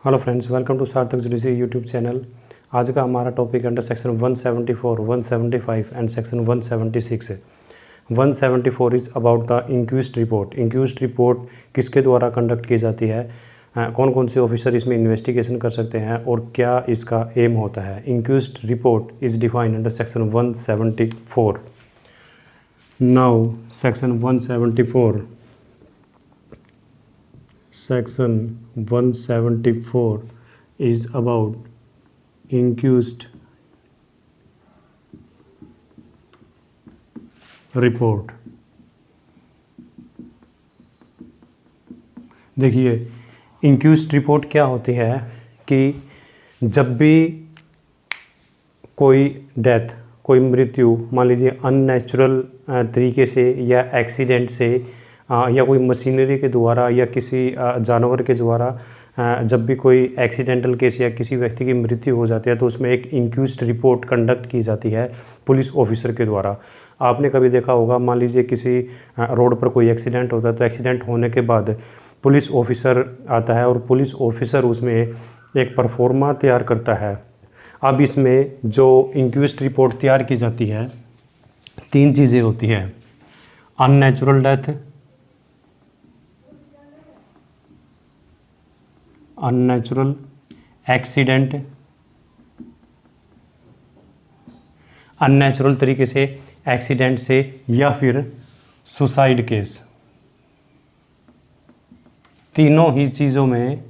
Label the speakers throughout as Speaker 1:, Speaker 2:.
Speaker 1: Hello friends, welcome to Sarthak judiciary YouTube channel. आज का हमारा topic under section 174, 175 and section 176 है। 174 is about the inquest report. Inquest report किसके द्वारा conduct की जाती है, कौन कौन से ऑफिसर इसमें इन्वेस्टिगेशन कर सकते हैं और क्या इसका एम होता है। Inquest report is defined under section 174। Now section 174 Section 174 is about inquest report। देखिए, इंक्विस्ट रिपोर्ट क्या होती है कि जब भी कोई डेथ, कोई मृत्यु, मान लीजिए अननेचुरल तरीके से या एक्सीडेंट से या कोई मशीनरी के द्वारा या किसी जानवर के द्वारा जब भी कोई एक्सीडेंटल केस या किसी व्यक्ति की मृत्यु हो जाती है तो उसमें एक इंक्विस्ट रिपोर्ट कंडक्ट की जाती है पुलिस ऑफिसर के द्वारा। आपने कभी देखा होगा, मान लीजिए किसी रोड पर कोई एक्सीडेंट होता है तो एक्सीडेंट होने के बाद पुलिस ऑफिसर आता है और पुलिस ऑफिसर उसमें एक परफॉर्मा तैयार करता है। अब इसमें जो इंक्विस्ट रिपोर्ट तैयार की जाती है, 3 चीज़ें होती हैं: unnatural death, unnatural accident, unnatural तरीके से एक्सीडेंट से, या फिर सुसाइड केस। तीनों ही चीज़ों में,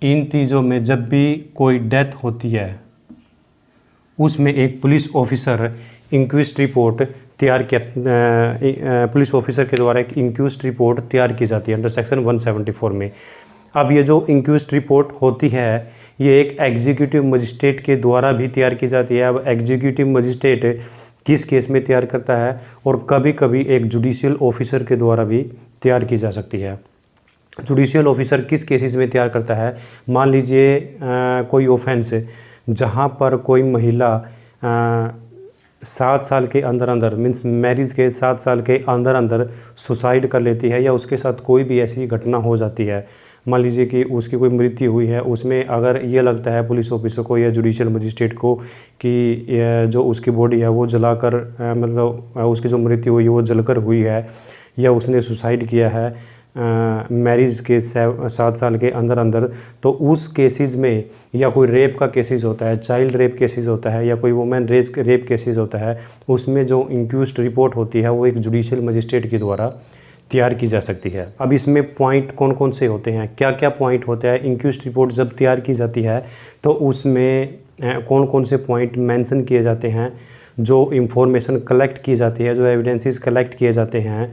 Speaker 1: इन चीज़ों में जब भी कोई डेथ होती है उसमें एक पुलिस ऑफिसर इंक्विस्ट रिपोर्ट तैयार किया, पुलिस ऑफिसर के द्वारा एक इंक्विस्ट रिपोर्ट तैयार की जाती है अंडर सेक्शन 174 में। अब ये जो इंक्विस्ट रिपोर्ट होती है ये एक एग्जीक्यूटिव मजिस्ट्रेट के द्वारा भी तैयार की जाती है। अब एग्जीक्यूटिव मजिस्ट्रेट किस केस में तैयार करता है और कभी कभी एक जुडिशियल ऑफिसर के द्वारा भी तैयार की जा सकती है। जुडिशियल ऑफिसर किस केसेस में तैयार करता है, मान लीजिए कोई ऑफेंस जहाँ पर कोई महिला 7 साल के अंदर अंदर, मीन्स मैरिज के 7 साल के अंदर अंदर सुसाइड कर लेती है या उसके साथ कोई भी ऐसी घटना हो जाती है, मान लीजिए कि उसकी कोई मृत्यु हुई है, उसमें अगर ये लगता है पुलिस ऑफिसर को या जुडिशियल मजिस्ट्रेट को कि जो उसकी बॉडी है वो जलाकर, मतलब उसकी जो मृत्यु हुई है वो जलकर हुई है या उसने सुसाइड किया है मैरिज के 7 साल के अंदर अंदर, तो उस केसेस में, या कोई रेप का केसेस होता है, चाइल्ड रेप केसेस होता है, या कोई वुमेन रेप केसेस होता है, उसमें जो इंक्विस्ट रिपोर्ट होती है वो एक जुडिशियल मजिस्ट्रेट के द्वारा तैयार की जा सकती है। अब इसमें पॉइंट कौन कौन से होते हैं, क्या क्या पॉइंट होते हैं इंक्विस्ट रिपोर्ट जब तैयार की जाती है तो उसमें कौन कौन से पॉइंट मेंशन किए जाते हैं, जो इंफॉर्मेशन कलेक्ट की जाती है, जो एविडेंसेस कलेक्ट किए जाते हैं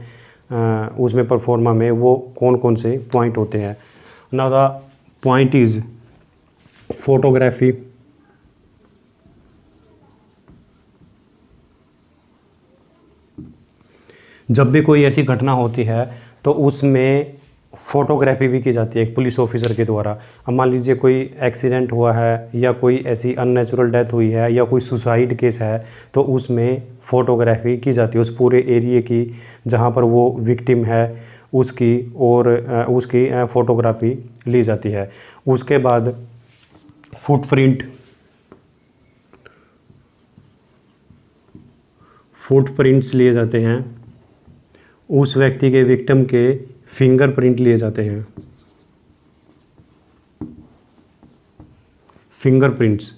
Speaker 1: उसमें परफॉर्मा में, वो कौन कौन से पॉइंट होते हैं। Now the point is photography, जब भी कोई ऐसी घटना होती है तो उसमें फ़ोटोग्राफी भी की जाती है एक पुलिस ऑफिसर के द्वारा। अब मान लीजिए कोई एक्सीडेंट हुआ है या कोई ऐसी अननेचुरल डेथ हुई है या कोई सुसाइड केस है तो उसमें फ़ोटोग्राफी की जाती है उस पूरे एरिए की जहाँ पर वो विक्टिम है उसकी, और उसकी फ़ोटोग्राफी ली जाती है। उसके बाद फुटप्रिंट्स लिए जाते हैं, उस व्यक्ति के विक्टिम के फिंगरप्रिंट लिए जाते हैं। फिंगरप्रिंट्स,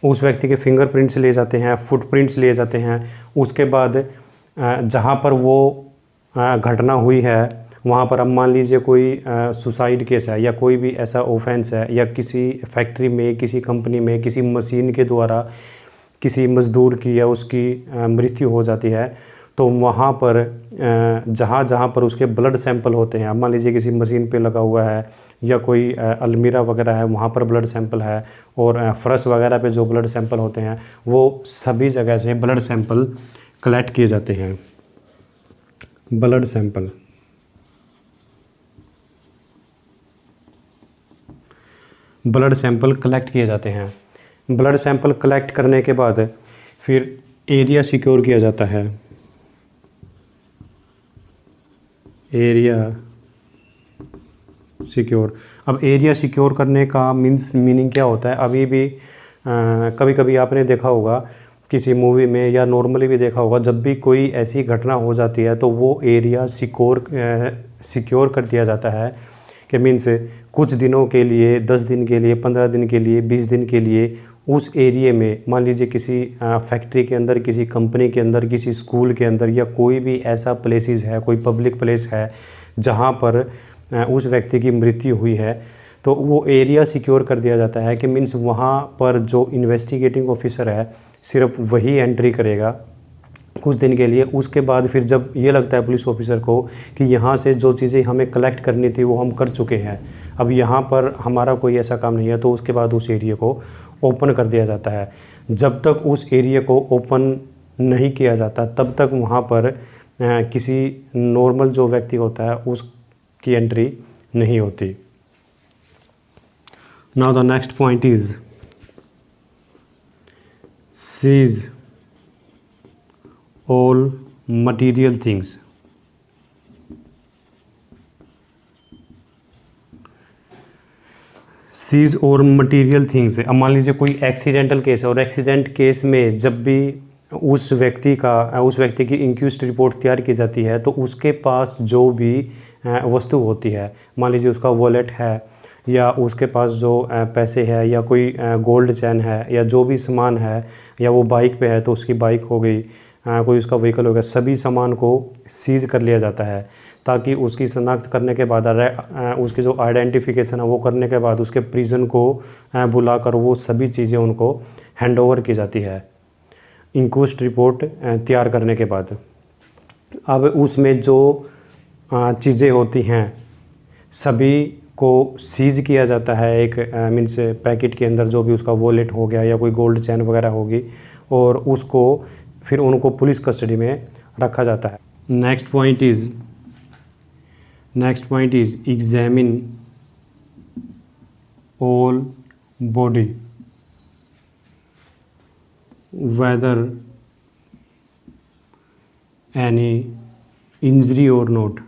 Speaker 1: उस व्यक्ति के फिंगरप्रिंट्स लिए जाते हैं, फुटप्रिंट्स लिए जाते हैं। उसके बाद जहाँ पर वो घटना हुई है वहाँ पर, अब मान लीजिए कोई सुसाइड केस है या कोई भी ऐसा ऑफेंस है, या किसी फैक्ट्री में, किसी कंपनी में, किसी मशीन के द्वारा किसी मज़दूर की या उसकी मृत्यु हो जाती है, तो वहाँ पर जहाँ जहाँ पर उसके ब्लड सैंपल होते हैं, अब मान लीजिए किसी मशीन पे लगा हुआ है या कोई अलमीरा वगैरह है वहाँ पर ब्लड सैंपल है, और फर्श वगैरह पे जो ब्लड सैंपल होते हैं वो सभी जगह से ब्लड सैंपल कलेक्ट किए जाते हैं। ब्लड सैंपल कलेक्ट किए जाते हैं। ब्लड सैंपल कलेक्ट करने के बाद फिर एरिया सिक्योर किया जाता है। Area secure. अब एरिया सिक्योर करने का मीनिंग क्या होता है? अभी भी कभी कभी आपने देखा होगा किसी मूवी में या नॉर्मली भी देखा होगा, जब भी कोई ऐसी घटना हो जाती है तो वो एरिया सिक्योर कर दिया जाता है कि मीन्स कुछ दिनों के लिए, 10 दिन के लिए, 15 दिन के लिए, 20 दिन के लिए उस एरिए में, मान लीजिए किसी फैक्ट्री के अंदर, किसी कंपनी के अंदर, किसी स्कूल के अंदर, या कोई भी ऐसा प्लेसेस है, कोई पब्लिक प्लेस है जहाँ पर उस व्यक्ति की मृत्यु हुई है, तो वो एरिया सिक्योर कर दिया जाता है कि मीन्स वहाँ पर जो इन्वेस्टिगेटिंग ऑफिसर है सिर्फ वही एंट्री करेगा कुछ दिन के लिए। उसके बाद फिर जब ये लगता है पुलिस ऑफिसर को कि यहाँ से जो चीज़ें हमें कलेक्ट करनी थी वो हम कर चुके हैं, अब यहाँ पर हमारा कोई ऐसा काम नहीं है, तो उसके बाद उस एरिया को ओपन कर दिया जाता है। जब तक उस एरिया को ओपन नहीं किया जाता तब तक वहाँ पर किसी नॉर्मल जो व्यक्ति होता है उसकी एंट्री नहीं होती। Now the next point is seize all material things। Seize और मटेरियल थिंग्स। अब मान लीजिए कोई एक्सीडेंटल केस है और एक्सीडेंट केस में जब भी उस व्यक्ति की इंक्वेस्ट रिपोर्ट तैयार की जाती है तो उसके पास जो भी वस्तु होती है, मान लीजिए उसका वॉलेट है या उसके पास जो पैसे है या कोई गोल्ड चैन है या जो भी सामान है, या वो बाइक पे है तो उसकी बाइक हो गई, कोई उसका व्हीकल होगा, सभी सामान को सीज कर लिया जाता है ताकि उसकी शनाख्त करने के बाद, उसकी जो आइडेंटिफिकेशन है वो करने के बाद उसके प्रिजन को बुलाकर वो सभी चीज़ें उनको हैंडओवर की जाती है इंक्वेस्ट रिपोर्ट तैयार करने के बाद। अब उसमें जो चीज़ें होती हैं सभी को सीज किया जाता है, एक मीन्स पैकेट के अंदर जो भी उसका वॉलेट हो गया या कोई गोल्ड चैन वगैरह होगी, और उसको फिर उनको पुलिस कस्टडी में रखा जाता है। Next point is examine all body whether any injury और नॉट।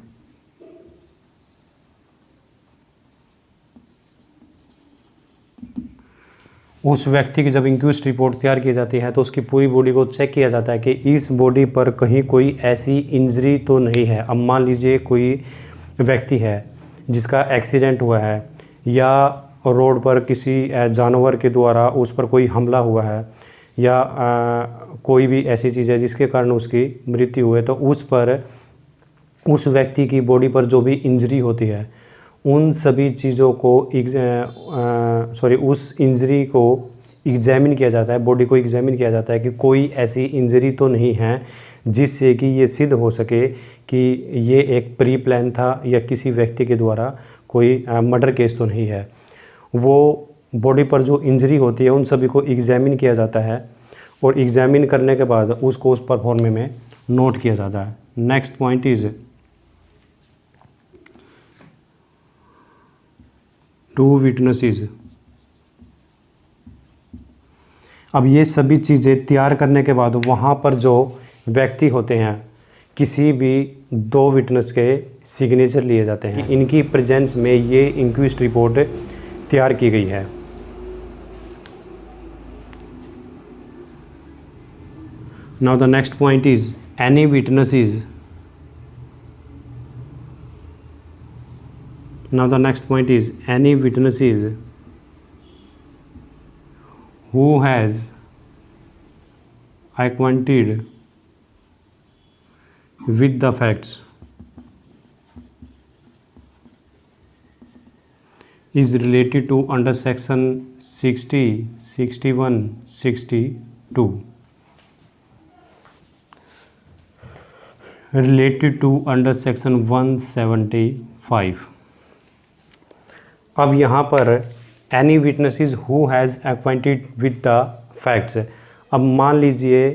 Speaker 1: उस व्यक्ति की जब इंक्वेस्ट रिपोर्ट तैयार की जाती है तो उसकी पूरी बॉडी को चेक किया जाता है कि इस बॉडी पर कहीं कोई ऐसी इंजरी तो नहीं है। अब मान लीजिए कोई व्यक्ति है जिसका एक्सीडेंट हुआ है या रोड पर किसी जानवर के द्वारा उस पर कोई हमला हुआ है या कोई भी ऐसी चीज़ है जिसके कारण उसकी मृत्यु हुई, तो उस पर उस व्यक्ति की बॉडी पर जो भी इंजरी होती है उन सभी चीज़ों को उस इंजरी को एग्जामिन किया जाता है, बॉडी को एग्जामिन किया जाता है कि कोई ऐसी इंजरी तो नहीं है जिससे कि ये सिद्ध हो सके कि ये एक प्री प्लान था या किसी व्यक्ति के द्वारा कोई मर्डर केस तो नहीं है। वो बॉडी पर जो इंजरी होती है उन सभी को एग्जामिन किया जाता है और एग्जामिन करने के बाद उसको उस परफॉर्मे में नोट किया जाता है। Next point is to witnesses. अब ये सभी चीज़ें तैयार करने के बाद वहाँ पर जो व्यक्ति होते हैं किसी भी 2 विटनेस के सिग्नेचर लिए जाते हैं, इनकी प्रेजेंस में ये इंक्वेस्ट रिपोर्ट तैयार की गई है। Now the next point is any witnesses. Now the next point is any witnesses who has acquainted with the facts is related to under section 60, 61, 62 related to under section 175। अब यहाँ पर any witnesses who has acquainted with the facts. अब मान लीजिए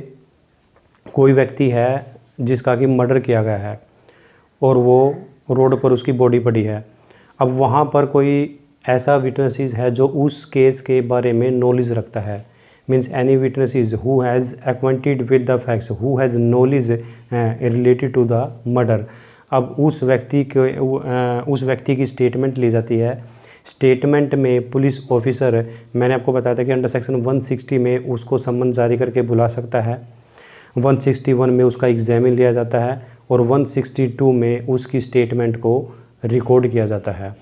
Speaker 1: कोई व्यक्ति है जिसका कि मर्डर किया गया है और वो रोड पर उसकी बॉडी पड़ी है। अब वहाँ पर कोई ऐसा विटनेसेस है जो उस केस के बारे में नॉलेज रखता है, means any witnesses who has acquainted with the facts, who has knowledge related to the murder. अब उस व्यक्ति की स्टेटमेंट ली जाती है। स्टेटमेंट में पुलिस ऑफिसर, मैंने आपको बताया था कि अंडर सेक्शन 160 में उसको सम्मन जारी करके बुला सकता है, 161 में उसका एग्जामिन लिया जाता है और 162 में उसकी स्टेटमेंट को रिकॉर्ड किया जाता है।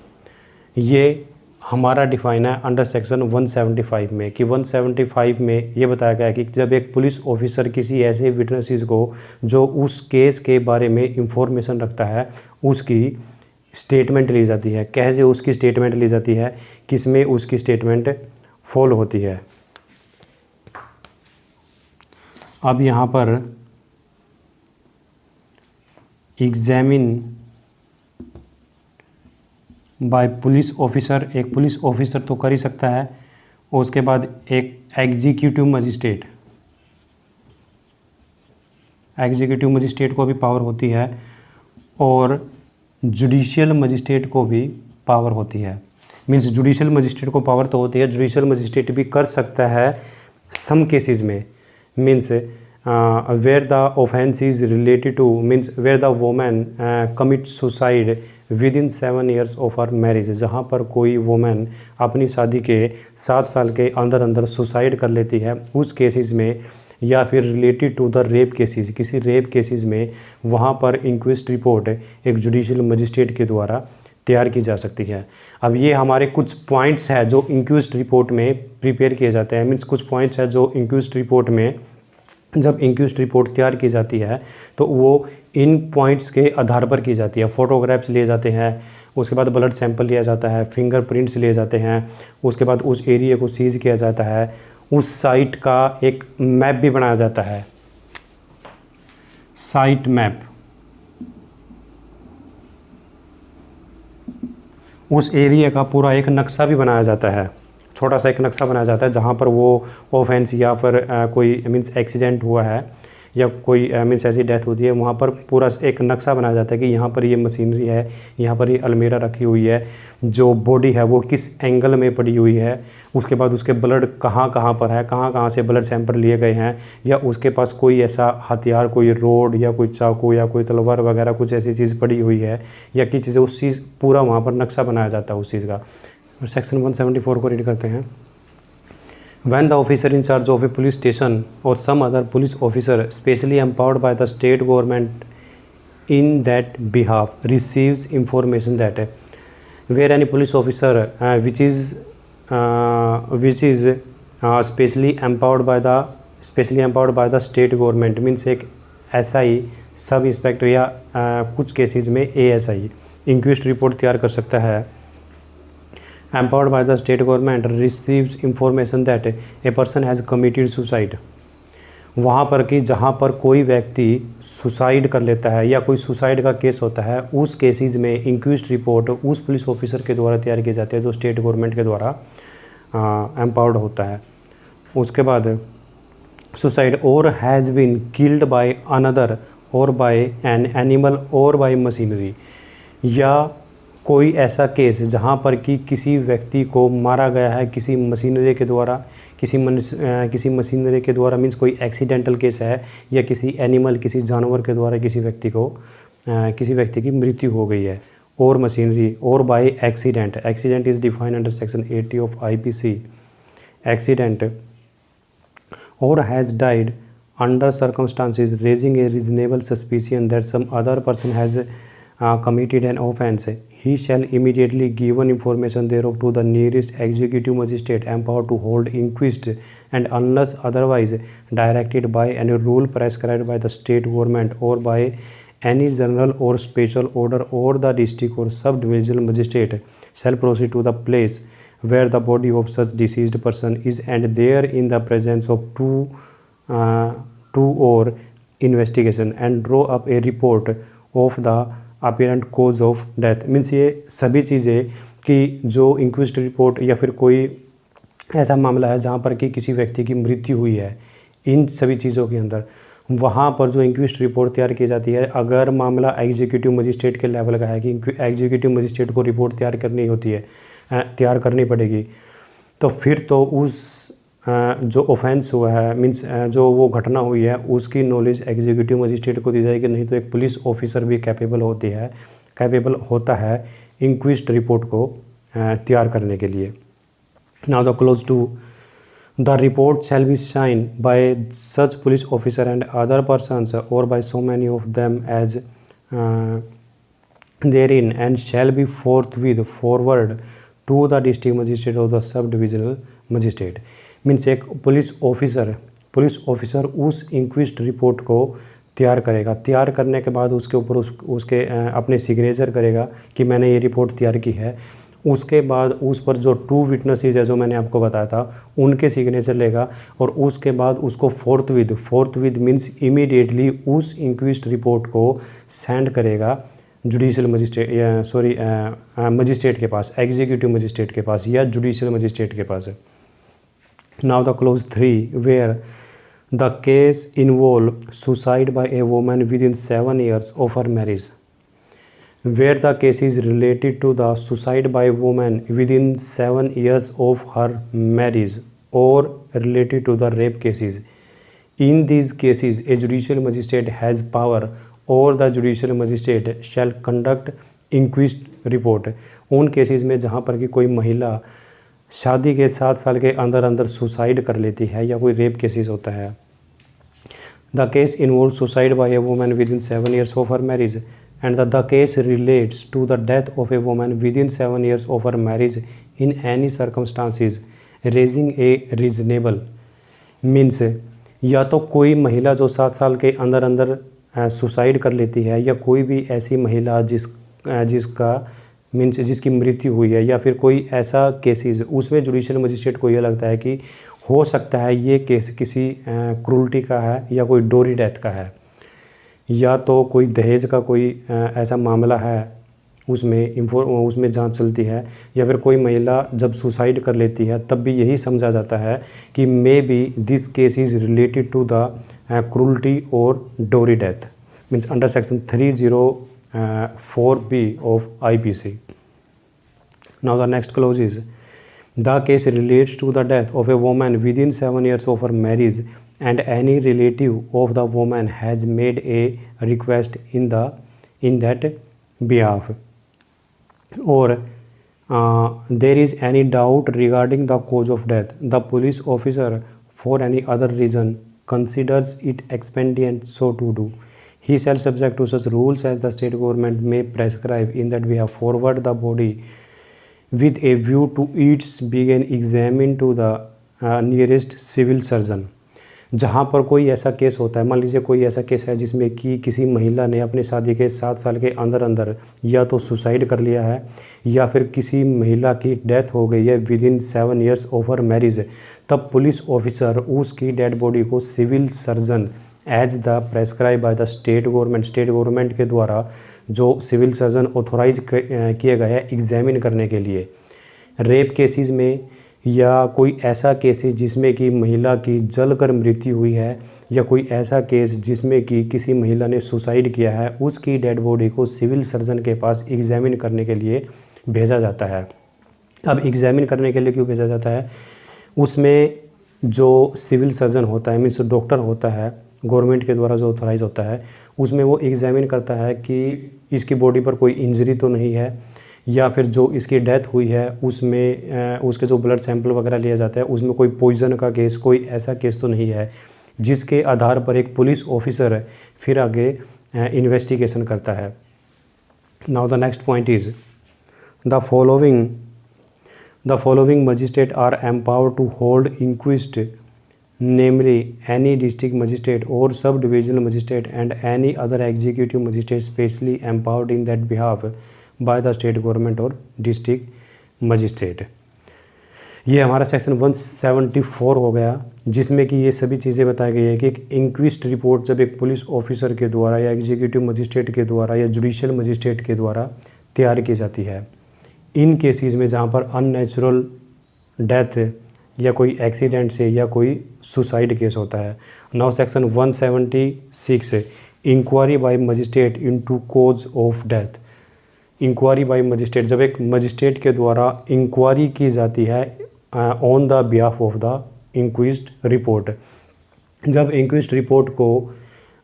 Speaker 1: ये हमारा डिफाइन है अंडर सेक्शन 175 में कि 175 में ये बताया गया है कि जब एक पुलिस ऑफिसर किसी ऐसे विटनेसेस को जो उस केस के बारे में इंफॉर्मेशन रखता है उसकी स्टेटमेंट ली जाती है। कैसे उसकी स्टेटमेंट ली जाती है, किसमें उसकी स्टेटमेंट फॉलो होती है। अब यहाँ पर एग्जामिन बाय पुलिस ऑफिसर, एक पुलिस ऑफिसर तो कर ही सकता है, और उसके बाद एक एग्जीक्यूटिव मजिस्ट्रेट को भी पावर होती है और जुडिशियल मजिस्ट्रेट को भी पावर होती है। मीन्स जुडिशियल मजिस्ट्रेट को पावर तो होती है, जुडिशियल मजिस्ट्रेट भी कर सकता है सम केसेस में। Means where the offence is related to, means where the woman commit suicide within 7 years of her marriage, जहाँ पर कोई वोमैन अपनी शादी के 7 साल के अंदर अंदर सुसाइड कर लेती है, उस केसेस में, या फिर related to the rape cases, किसी रेप केसेस में, वहाँ पर इंक्वेस्ट रिपोर्ट एक जुडिशियल मजिस्ट्रेट के द्वारा तैयार की जा सकती है। अब ये हमारे कुछ पॉइंट्स हैं जो इंक्वेस्ट रिपोर्ट में प्रिपेयर किए जाते हैं। मीन्स कुछ पॉइंट्स हैं जो इंक्वेस्ट रिपोर्ट में, जब इंक्वेस्ट रिपोर्ट तैयार की जाती है तो वो इन पॉइंट्स के आधार पर की जाती है। फ़ोटोग्राफ्स लिए जाते हैं, उसके बाद ब्लड सैंपल लिया जाता है, फिंगरप्रिंट्स लिए जाते हैं, उसके बाद उस एरिया को सीज किया जाता है, उस साइट का एक मैप भी बनाया जाता है, साइट मैप। उस एरिया का पूरा एक नक्शा भी बनाया जाता है, छोटा सा एक नक्शा बनाया जाता है जहाँ पर वो ऑफेंस या फिर कोई मीन्स एक्सीडेंट हुआ है या कोई मीन्स ऐसी डेथ होती है, वहाँ पर पूरा एक नक्शा बनाया जाता है कि यहाँ पर ये मशीनरी है, यहाँ पर ये अलमीरा रखी हुई है, जो बॉडी है वो किस एंगल में पड़ी हुई है, उसके बाद उसके ब्लड कहाँ कहाँ पर है, कहाँ कहाँ से ब्लड सैंपल लिए गए हैं, या उसके पास कोई ऐसा हथियार, कोई रोड या कोई चाकू या कोई तलवार वगैरह कुछ ऐसी चीज़ पड़ी हुई है या किस चीज़, उस चीज़ पूरा वहाँ पर नक्शा बनाया जाता है उस चीज़ का। सेक्शन 174 को रीड करते हैं। When the officer in charge of a police station or some other police officer specially empowered by the state government in that behalf receives information that where any police officer which is specially empowered by the state government, means एक SI sub inspector या कुछ cases में ASI inquest report तैयार कर सकता है। empowered by the state government receives information that a person has committed suicide, वहाँ पर कि जहाँ पर कोई व्यक्ति सुसाइड कर लेता है या कोई सुसाइड का केस होता है, उस केसेस में इंक्वेस्ट रिपोर्ट उस पुलिस ऑफिसर के द्वारा तैयार की जाती है जो स्टेट गवर्नमेंट के द्वारा एम्पावर्ड होता है। उसके बाद suicide or has been killed by another or by an animal or by machinery, या कोई ऐसा केस जहाँ पर कि किसी व्यक्ति को मारा गया है किसी मशीनरी के द्वारा, किसी मशीनरी के द्वारा, मीन्स कोई एक्सीडेंटल केस है, या किसी एनिमल, किसी जानवर के द्वारा किसी व्यक्ति की मृत्यु हो गई है, और मशीनरी और by accident. Accident is defined under section 80 of IPC। Accident और has died under circumstances raising a reasonable suspicion that some other person has committed an offence, he shall immediately given information thereof to the nearest executive magistrate empowered to hold inquest, and unless otherwise directed by any rule prescribed by the state government or by any general or special order, or the district or sub-divisional magistrate shall proceed to the place where the body of such deceased person is, and there in the presence of two or investigation and draw up a report of the apparent cause of death. Means ये सभी चीज़ें कि जो inquest report या फिर कोई ऐसा मामला है जहाँ पर कि किसी व्यक्ति की मृत्यु हुई है, इन सभी चीज़ों के अंदर वहाँ पर जो इंक्वेस्ट रिपोर्ट तैयार की जाती है, अगर मामला एग्जीक्यूटिव मजिस्ट्रेट के लेवल का है कि एग्जीक्यूटिव मजिस्ट्रेट को रिपोर्ट तैयार करनी पड़ेगी, तो फिर तो उस जो ऑफेंस हुआ है मीन्स जो वो घटना हुई है उसकी नॉलेज एग्जीक्यूटिव मजिस्ट्रेट को दी जाएगी, नहीं तो एक पुलिस ऑफिसर भी कैपेबल होता है इंक्विस्ट रिपोर्ट को तैयार करने के लिए। Now the clause to the report shall be sign by such police officer and other persons और by so many of them as therein and shall be forthwith forward to the district magistrate or the sub divisional magistrate। Means एक police officer उस इंक्विस्ट report को तैयार करेगा, तैयार करने के बाद उसके ऊपर उसके अपने सिग्नेचर करेगा कि मैंने ये रिपोर्ट तैयार की है। उसके बाद उस पर जो 2 विटनेसेस है जो मैंने आपको बताया था उनके सिग्नेचर लेगा और उसके बाद उसको फोर्थविद मीन्स इमीडिएटली उस इंक्विस्ट रिपोर्ट को सेंड करेगा जुडिशियल मजिस्ट्रेट के पास, एग्जीक्यूटिव मजिस्ट्रेट के पास या जुडिशियल मजिस्ट्रेट के पास। Now the clause 3 where the case involve suicide by a woman within 7 years of her marriage, where the case is related to the suicide by woman within 7 years of her marriage or related to the rape cases. In these cases, a judicial magistrate has power or the judicial magistrate shall conduct inquest report। उन cases में जहाँ पर कि कोई महिला शादी के 7 साल के अंदर सुसाइड कर लेती है या कोई रेप केसेस होता है। The case involves suicide by a woman within 7 years of her marriage and the case relates to the death of a woman within 7 years of her marriage in any circumstances raising a reasonable means या तो कोई महिला जो 7 साल के अंदर suicide कर लेती है या कोई भी ऐसी महिला जिसका मीन्स जिसकी मृत्यु हुई है या फिर कोई ऐसा केसेस उसमें जुडिशियल मजिस्ट्रेट को ये लगता है कि हो सकता है ये केस किसी क्रूल्टी का है या कोई डोरी डेथ का है या तो कोई दहेज का कोई ऐसा मामला है उसमें जांच चलती है या फिर कोई महिला जब सुसाइड कर लेती है तब भी यही समझा जाता है कि may be this case is related to the cruelty और dowry death means under section 304B of IPC। Now the next clause is the case relates to the death of a woman within 7 years of her marriage and any relative of the woman has made a request in that behalf or there is any doubt regarding the cause of death, the police officer for any other reason considers it expedient so to do, he shall subject to such rules as the state government may prescribe in that behalf forward the body with a view to its being examined to the nearest civil surgeon। जहाँ पर कोई ऐसा case होता है, मान लीजिए कोई ऐसा केस है जिसमें कि किसी महिला ने अपनी शादी के 7 साल के अंदर या तो सुसाइड कर लिया है या फिर किसी महिला की डेथ हो गई है within 7 years of her marriage, तब पुलिस ऑफिसर उसकी डेड बॉडी को civil surgeon as the prescribe by the state government के द्वारा जो सिविल सर्जन ऑथोराइज किए गए हैं एग्जामिन करने के लिए रेप केसेस में या कोई ऐसा केस जिसमें कि महिला की जलकर मृत्यु हुई है या कोई ऐसा केस जिसमें कि किसी महिला ने सुसाइड किया है, उसकी डेड बॉडी को सिविल सर्जन के पास एग्जामिन करने के लिए भेजा जाता है। अब एग्जामिन करने के लिए क्यों भेजा जाता है, उसमें जो सिविल सर्जन होता है मीन्स डॉक्टर होता है गवर्नमेंट के द्वारा जो ऑथोराइज होता है, उसमें वो एग्जामिन करता है कि इसकी बॉडी पर कोई इंजरी तो नहीं है या फिर जो इसकी डेथ हुई है उसमें उसके जो ब्लड सैंपल वगैरह लिया जाता है उसमें कोई पॉइजन का केस, कोई ऐसा केस तो नहीं है, जिसके आधार पर एक पुलिस ऑफिसर फिर आगे इन्वेस्टिगेशन करता है। Now the next point is the following magistrate are empowered to hold inquest, namely any district magistrate or sub-divisional magistrate and any other executive magistrate specially empowered in that behalf by the state government or district magistrate। ये हमारा section 174 हो गया जिसमें कि ये सभी चीज़ें बताई गई है कि एक इंक्विस्ट रिपोर्ट जब एक पुलिस ऑफिसर के द्वारा या एग्जीक्यूटिव मजिस्ट्रेट के द्वारा या जुडिशियल मजिस्ट्रेट के द्वारा तैयार की जाती है इन केसेस में जहाँ पर अननेचुरल डेथ या कोई एक्सीडेंट से या कोई सुसाइड केस होता है। Now section 176 inquiry by magistrate into cause of death. Inquiry by magistrate, जब एक मजिस्ट्रेट के द्वारा इंक्वायरी की जाती है on the behalf of the inquest report. जब इंक्विस्ट रिपोर्ट को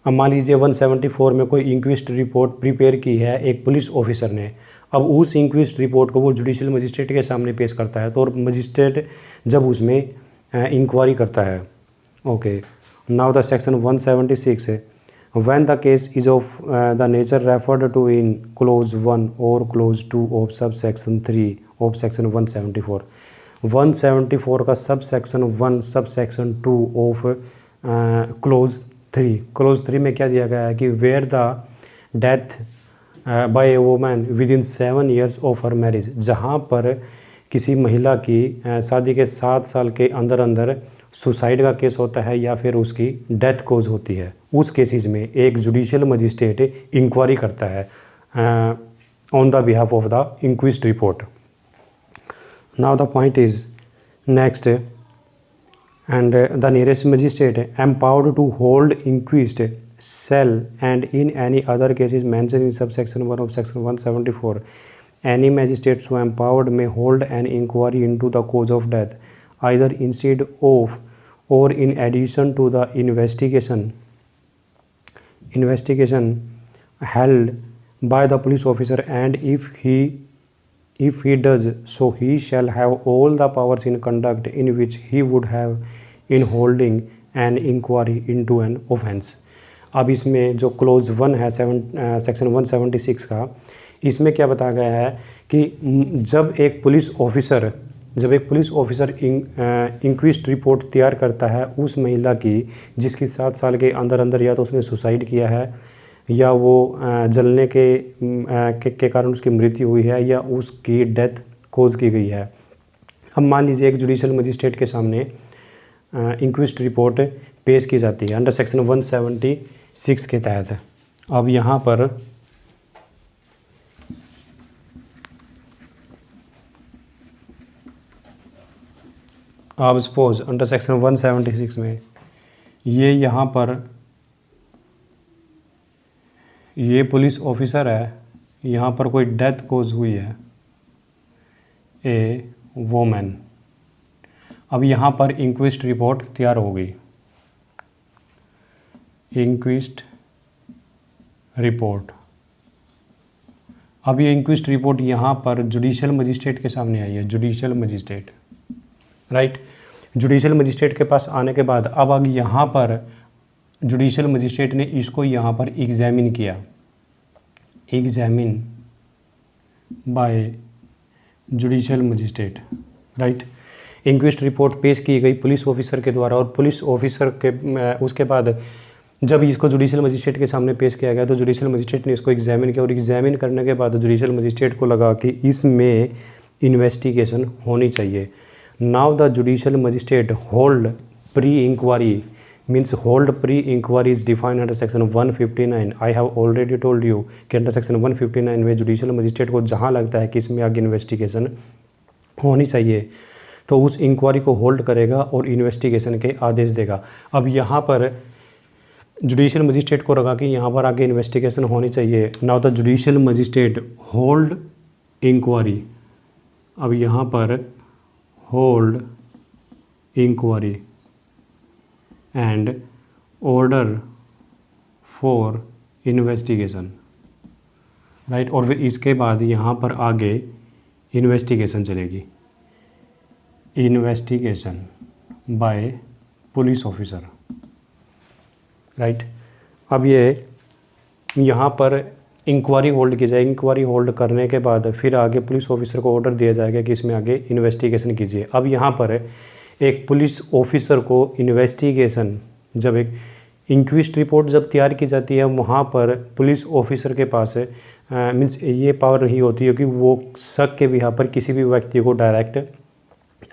Speaker 1: मान लीजिए 174 में कोई इंक्विस्ट रिपोर्ट प्रिपेयर की है एक पुलिस ऑफिसर ने, अब उस इंक्विस्ट रिपोर्ट को वो जुडिशियल मजिस्ट्रेट के सामने पेश करता है, तो और मजिस्ट्रेट जब उसमें इंक्वायरी करता है। ओके, नाउ द सेक्शन 176 है, when the case is of the nature referred to in clause 1 or clause 2 of subsection 3 of section 174, 174 का सबसेक्शन 1 सबसेक्शन 2 ऑफ क्लोज 3 में क्या दिया गया है कि where the death by a woman within 7 years of her marriage, जहाँ पर किसी महिला की शादी के 7 साल के अंदर अंदर सुसाइड का केस होता है या फिर उसकी डेथ कोज होती है, उस केसेस में एक जुडिशियल मजिस्ट्रेट इंक्वायरी करता है on the behalf of the inquest report. Now the point is next, and the nearest magistrate empowered to hold inquest shall and in any other cases mention in subsection 1 of section 174, any magistrate so empowered may hold an inquiry into the cause of death either instead of or in addition to the investigation held by the police officer, and if he does so he shall have all the powers in conduct in which he would have in holding an inquiry into an offence। अब इसमें जो close 1 है section 176 का, इसमें क्या बताया गया है कि जब एक पुलिस ऑफिसर इंक्विस्ट रिपोर्ट तैयार करता है उस महिला की जिसकी 7 साल के अंदर अंदर या तो उसने सुसाइड किया है या वो जलने के कारण उसकी मृत्यु हुई है या उसकी डेथ कोज की गई है। अब मान लीजिए एक जुडिशियल मजिस्ट्रेट के सामने इंक्विस्ट रिपोर्ट पेश की जाती है अंडर सेक्शन 176 के तहत। अब यहाँ पर अब सपोज अंडर सेक्शन 176 में यहाँ पर ये पुलिस ऑफिसर है, यहाँ पर कोई डेथ कोज हुई है ए वोमेन। अब यहाँ पर इंक्विस्ट रिपोर्ट तैयार हो गई, इंक्विस्ट रिपोर्ट। अब ये इंक्विस्ट रिपोर्ट यहाँ पर जुडिशियल मजिस्ट्रेट के सामने आई है, judicial magistrate, right. Judicial magistrate के पास आने के बाद अब यहाँ पर जुडिशियल मजिस्ट्रेट ने इसको यहाँ पर एग्जामिन किया, examine by judicial magistrate, right. Inquest report पेश की गई पुलिस ऑफिसर के द्वारा और पुलिस ऑफिसर के उसके बाद जब इसको जुडिशियल मजिस्ट्रेट के सामने पेश किया गया तो जुडिशियल मजिस्ट्रेट ने इसको एग्जामिन किया और एग्जामिन करने के बाद जुडिशियल मजिस्ट्रेट को लगा कि इसमें इन्वेस्टिगेशन होनी चाहिए। Now the judicial magistrate hold pre inquiry means hold pre inquiry is defined under section 159। I have already told you कि अंडर सेक्शन 159 में जुडिशियल मजिस्ट्रेट को जहाँ लगता है कि इसमें आगे इन्वेस्टिगेशन होनी चाहिए तो उस इंक्वायरी को होल्ड करेगा और इन्वेस्टिगेशन के आदेश देगा। अब यहाँ पर जुडिशियल मजिस्ट्रेट को लगा कि यहाँ पर आगे इन्वेस्टिगेशन होनी चाहिए। Now the judicial magistrate hold inquiry, अब यहाँ पर hold inquiry and order for investigation, right. और फिर इसके बाद यहाँ पर आगे इन्वेस्टिगेशन चलेगी, investigation by police officer, right. अब ये यहाँ पर इंक्वायरी होल्ड की जाएगी, इंक्वायरी होल्ड करने के बाद फिर आगे पुलिस ऑफिसर को ऑर्डर दिया जाएगा कि इसमें आगे इन्वेस्टिगेशन कीजिए। अब यहाँ पर एक पुलिस ऑफिसर को इन्वेस्टिगेशन, जब एक इंक्विस्ट रिपोर्ट जब तैयार की जाती है वहाँ पर पुलिस ऑफिसर के पास मीन्स ये पावर नहीं होती है कि वो शक के बिहाफ पर किसी भी व्यक्ति को डायरेक्ट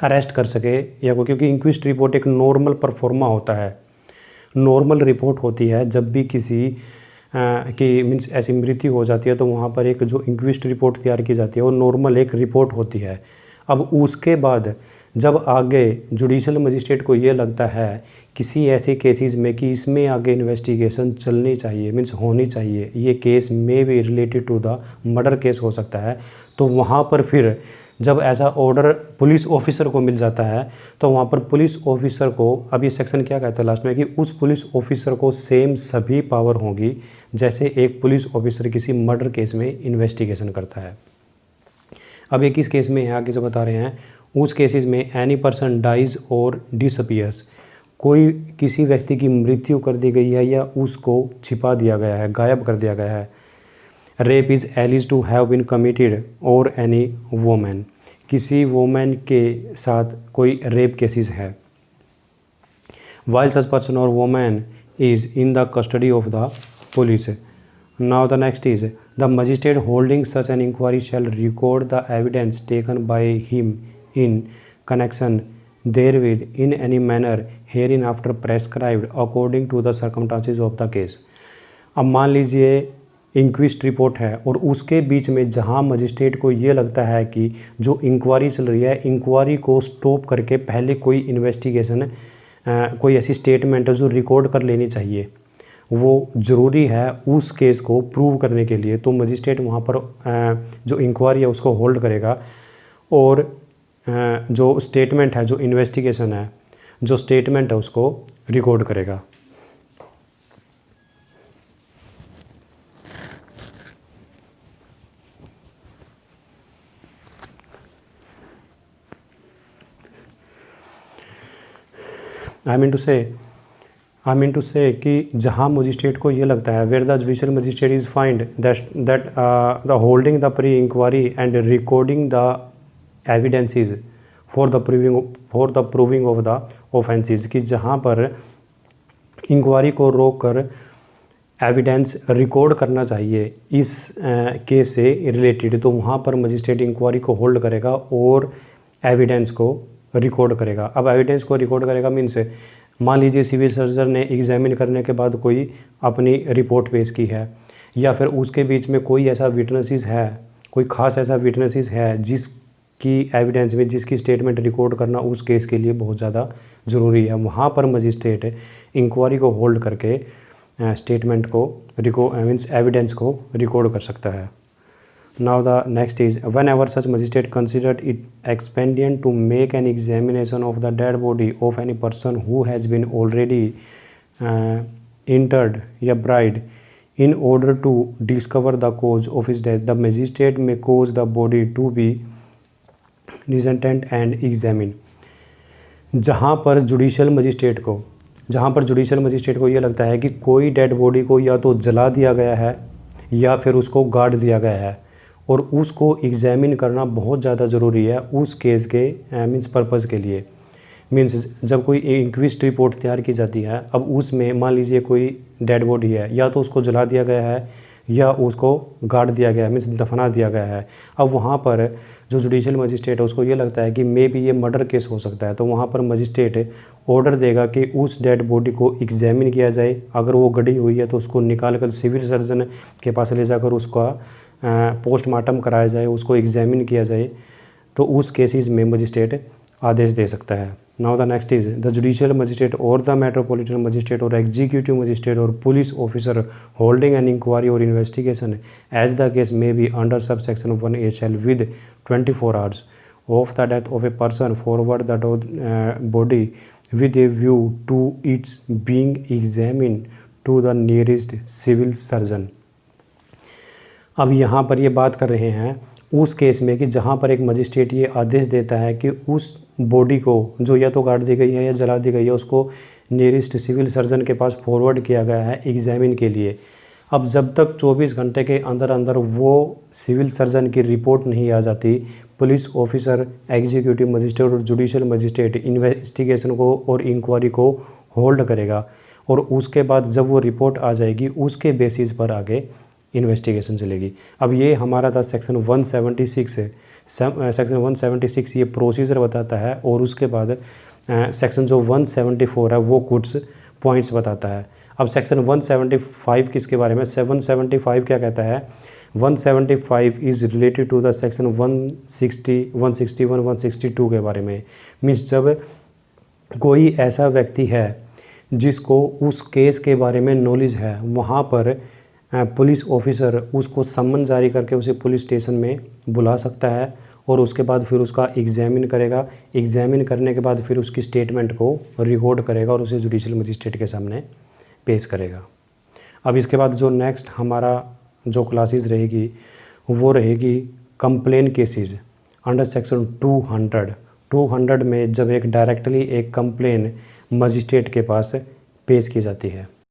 Speaker 1: अरेस्ट कर सके या क्योंकि इंक्विस्ट रिपोर्ट एक नॉर्मल परफॉर्मा होता है, नॉर्मल रिपोर्ट होती है। जब भी किसी की मीन्स ऐसी मृत्यु हो जाती है तो वहाँ पर एक जो इंक्विस्ट रिपोर्ट तैयार की जाती है वो नॉर्मल एक रिपोर्ट होती है। अब उसके बाद जब आगे जुडिशियल मजिस्ट्रेट को ये लगता है किसी ऐसे केसेस में कि इसमें आगे इन्वेस्टिगेशन चलनी चाहिए मीन्स होनी चाहिए, ये केस में भी related to the murder case हो सकता है, तो वहाँ पर फिर जब ऐसा ऑर्डर पुलिस ऑफिसर को मिल जाता है तो वहाँ पर पुलिस ऑफिसर को, अब ये सेक्शन क्या कहता है लास्ट में, कि उस पुलिस ऑफिसर को सेम सभी पावर होगी जैसे एक पुलिस ऑफिसर किसी मर्डर केस में इन्वेस्टिगेशन करता है। अब ये किस केस में है आगे जो बता रहे हैं, उस केसेस में एनी पर्सन डाइज और डिसअपियर्स, कोई किसी व्यक्ति की मृत्यु कर दी गई है या उसको छिपा दिया गया है, गायब कर दिया गया है। Rape is alleged to have been committed और एनी वोमेन, किसी वोमेन के साथ कोई रेप केसेस है। वाइल सच पर्सन और women is in the custody of the police. Now the next is the magistrate holding such an inquiry shall record the evidence taken by him in connection therewith in any manner hereinafter prescribed according to the circumstances of the case। अब मान लीजिए इंक्विस्ट report है और उसके बीच में जहां magistrate को ये लगता है कि जो इंक्वायरी चल रही है, इंक्वायरी को स्टॉप करके पहले कोई इन्वेस्टिगेशन, कोई ऐसी स्टेटमेंट है जो रिकॉर्ड कर लेनी चाहिए, वो ज़रूरी है उस केस को प्रूव करने के लिए, तो मजिस्ट्रेट वहाँ पर जो इंक्वायरी है उसको होल्ड करेगा और जो स्टेटमेंट है, जो इन्वेस्टिगेशन है, जो स्टेटमेंट है उसको रिकॉर्ड करेगा। आई मीन टू से कि जहाँ मजिस्ट्रेट को ये लगता है, where the judicial magistrate is find that the holding the pre inquiry and recording the evidences for the proving of the offences, कि जहाँ पर इंक्वायरी को रोक कर एविडेंस रिकॉर्ड करना चाहिए इस केस से रिलेटेड, तो वहाँ पर मजिस्ट्रेट इंक्वायरी को होल्ड करेगा और एविडेंस को रिकॉर्ड करेगा। अब एविडेंस को रिकॉर्ड करेगा मीन्स, मान लीजिए सिविल सर्जन ने एग्जामिन करने के बाद कोई अपनी रिपोर्ट पेश की है, या फिर उसके बीच में कोई ऐसा विटनेसेस है, कोई ख़ास ऐसा विटनेसेस है जिसकी एविडेंस में जिसकी स्टेटमेंट रिकॉर्ड करना उस केस के लिए बहुत ज़्यादा ज़रूरी है, वहाँ पर मजिस्ट्रेट इंक्वायरी को होल्ड करके स्टेटमेंट को मीन्स एविडेंस को रिकॉर्ड कर सकता है। Now the next is whenever such magistrate considered it expedient to make an examination of the dead body of any person who has been already interred या buried in order to discover the cause of his death, the magistrate may cause the body to be examined and examined। जहाँ पर judicial magistrate को ये लगता है कि कोई dead body को या तो जला दिया गया है या फिर उसको गाड़ दिया गया है और उसको एग्जामिन करना बहुत ज़्यादा ज़रूरी है उस केस के मीन्स पर्पज़ के लिए। मीन्स जब कोई इंक्विस्ट रिपोर्ट तैयार की जाती है, अब उसमें मान लीजिए कोई डेड बॉडी है, या तो उसको जला दिया गया है या उसको गाड़ दिया गया है, मीन्स दफना दिया गया है। अब वहाँ पर जो जुडिशियल मजिस्ट्रेट है उसको ये लगता है कि मे बी ये मर्डर केस हो सकता है, तो वहाँ पर मजिस्ट्रेट ऑर्डर देगा कि उस डेड बॉडी को एग्जामिन किया जाए। अगर वो गड़ी हुई है तो उसको निकाल कर सिविल सर्जन के पास ले जाकर उसका पोस्टमार्टम कराया जाए, उसको एग्जामिन किया जाए, तो उस केसेस में मजिस्ट्रेट आदेश दे सकता है। Now the next is the judicial magistrate और द मेट्रोपॉलिटन मजिस्ट्रेट और एग्जीक्यूटिव मजिस्ट्रेट और police officer holding an inquiry और investigation as the case may be under subsection 1A shall with 24 hours of the death of a person forward the body with a view to its being examined to the nearest civil surgeon। अब यहाँ पर ये बात कर रहे हैं उस case में कि जहाँ पर एक मजिस्ट्रेट ये आदेश देता है कि उस बॉडी को जो या तो काट दी गई है या जला दी गई है उसको नियरेस्ट सिविल सर्जन के पास फॉरवर्ड किया गया है एग्जामिन के लिए। अब जब तक 24 घंटे के अंदर अंदर वो सिविल सर्जन की रिपोर्ट नहीं आ जाती, पुलिस ऑफिसर, एग्जीक्यूटिव मजिस्ट्रेट और जुडिशियल मजिस्ट्रेट इन्वेस्टिगेशन को और इंक्वायरी को होल्ड करेगा और उसके बाद जब वो रिपोर्ट आ जाएगी उसके बेसिस पर आगे इन्वेस्टिगेशन चलेगी। अब ये हमारा था सेक्शन 176 है। सेक्शन 176 ये प्रोसीजर बताता है और उसके बाद सेक्शन जो 174 है वो कुछ पॉइंट्स बताता है। अब सेक्शन 175 किसके बारे में, 775 क्या कहता है, 175 is related to the section 160, 161, 162 के बारे में। मीन्स जब कोई ऐसा व्यक्ति है जिसको उस केस के बारे में नॉलेज है, वहाँ पर पुलिस ऑफिसर उसको सम्मन जारी करके उसे पुलिस स्टेशन में बुला सकता है और उसके बाद फिर उसका एग्जामिन करेगा। एग्जामिन करने के बाद फिर उसकी स्टेटमेंट को रिकॉर्ड करेगा और उसे जुडिशियल मजिस्ट्रेट के सामने पेश करेगा। अब इसके बाद जो नेक्स्ट हमारा जो क्लासेस रहेगी वो रहेगी कंप्लेन केसेस अंडर सेक्शन 200 में, जब एक डायरेक्टली एक कंप्लेन मजिस्ट्रेट के पास पेश की जाती है।